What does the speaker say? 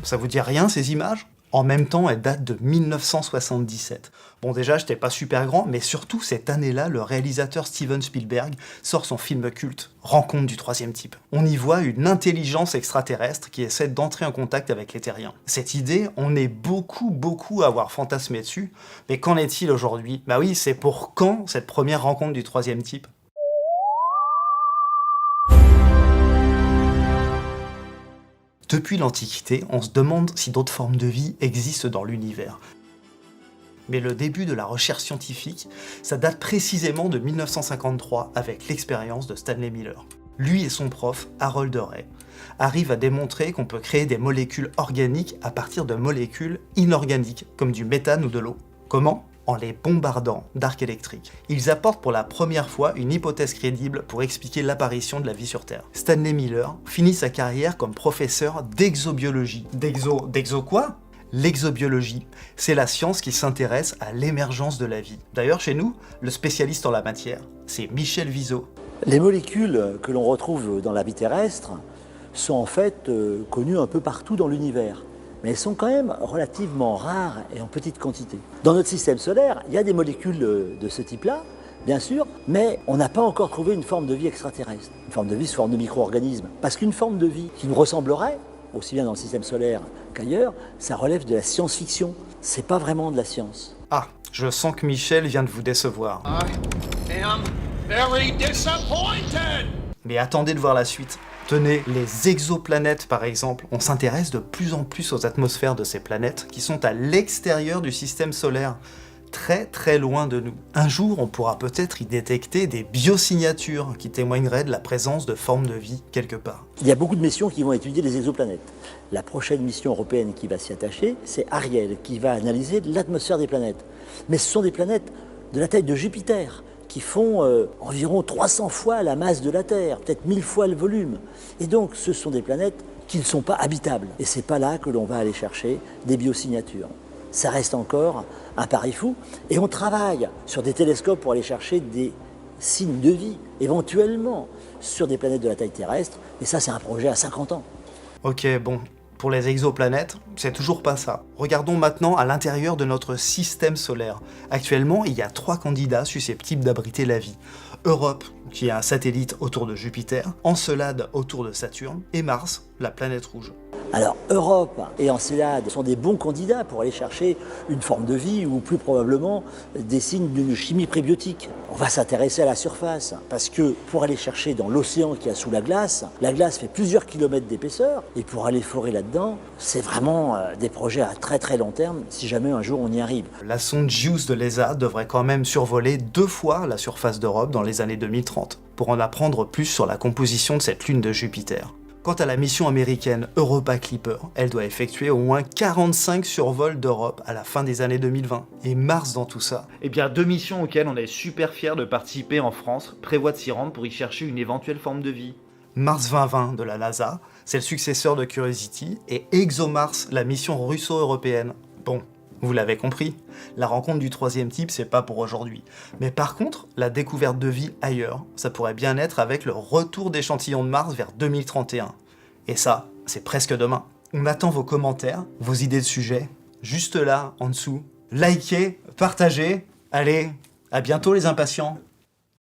Ça vous dit rien ces images? En même temps, elles datent de 1977. Bon déjà, j'étais pas super grand, mais surtout cette année-là, le réalisateur Steven Spielberg sort son film culte, Rencontre du troisième type. On y voit une intelligence extraterrestre qui essaie d'entrer en contact avec les terriens. Cette idée, on est beaucoup à avoir fantasmé dessus, mais qu'en est-il aujourd'hui? Bah oui, c'est pour quand cette première rencontre du troisième type? Depuis l'Antiquité, on se demande si d'autres formes de vie existent dans l'univers. Mais le début de la recherche scientifique, ça date précisément de 1953 avec l'expérience de Stanley Miller. Lui et son prof, Harold Urey, arrivent à démontrer qu'on peut créer des molécules organiques à partir de molécules inorganiques, comme du méthane ou de l'eau. Comment ? En les bombardant d'arcs électriques. Ils apportent pour la première fois une hypothèse crédible pour expliquer l'apparition de la vie sur Terre. Stanley Miller finit sa carrière comme professeur d'exobiologie. D'exo quoi ? L'exobiologie, c'est la science qui s'intéresse à l'émergence de la vie. D'ailleurs, chez nous, le spécialiste en la matière, c'est Michel Viseau. Les molécules que l'on retrouve dans la vie terrestre sont en fait connues un peu partout dans l'univers. Mais elles sont quand même relativement rares et en petite quantité. Dans notre système solaire, il y a des molécules de ce type-là, bien sûr, mais on n'a pas encore trouvé une forme de vie extraterrestre. Une forme de vie sous forme de micro-organisme. Parce qu'une forme de vie qui nous ressemblerait, aussi bien dans le système solaire qu'ailleurs, ça relève de la science-fiction. C'est pas vraiment de la science. Ah, je sens que Michel vient de vous décevoir. I am very disappointed. Mais attendez de voir la suite. Tenez, les exoplanètes par exemple, on s'intéresse de plus en plus aux atmosphères de ces planètes qui sont à l'extérieur du système solaire, très loin de nous. Un jour, on pourra peut-être y détecter des biosignatures qui témoigneraient de la présence de formes de vie quelque part. Il y a beaucoup de missions qui vont étudier les exoplanètes. La prochaine mission européenne qui va s'y attacher, c'est Ariel, qui va analyser l'atmosphère des planètes. Mais ce sont des planètes de la taille de Jupiter, qui font environ 300 fois la masse de la Terre, peut-être 1000 fois le volume. Et donc, ce sont des planètes qui ne sont pas habitables. Et c'est pas là que l'on va aller chercher des biosignatures. Ça reste encore un pari fou. Et on travaille sur des télescopes pour aller chercher des signes de vie, éventuellement, sur des planètes de la taille terrestre. Et ça, c'est un projet à 50 ans. Ok, bon. Pour les exoplanètes, c'est toujours pas ça. Regardons maintenant à l'intérieur de notre système solaire. Actuellement, il y a 3 candidats susceptibles d'abriter la vie. Europe, qui est un satellite autour de Jupiter, Encelade autour de Saturne, et Mars, la planète rouge. Alors, Europe et Encelade sont des bons candidats pour aller chercher une forme de vie ou plus probablement des signes d'une chimie prébiotique. On va s'intéresser à la surface parce que pour aller chercher dans l'océan qu'il y a sous la glace fait plusieurs kilomètres d'épaisseur et pour aller forer là-dedans, c'est vraiment des projets à très long terme si jamais un jour on y arrive. La sonde JUICE de l'ESA devrait quand même survoler 2 fois la surface d'Europe dans les années 2030 pour en apprendre plus sur la composition de cette lune de Jupiter. Quant à la mission américaine Europa Clipper, elle doit effectuer au moins 45 survols d'Europe à la fin des années 2020. Et Mars dans tout ça? Eh bien, 2 missions auxquelles on est super fiers de participer en France prévoient de s'y rendre pour y chercher une éventuelle forme de vie. Mars 2020 de la NASA, c'est le successeur de Curiosity, et ExoMars, la mission russo-européenne. Bon, vous l'avez compris, la rencontre du troisième type, c'est pas pour aujourd'hui. Mais par contre, la découverte de vie ailleurs, ça pourrait bien être avec le retour d'échantillons de Mars vers 2031. Et ça, c'est presque demain. On attend vos commentaires, vos idées de sujets, juste là, en dessous. Likez, partagez, allez, à bientôt les impatients.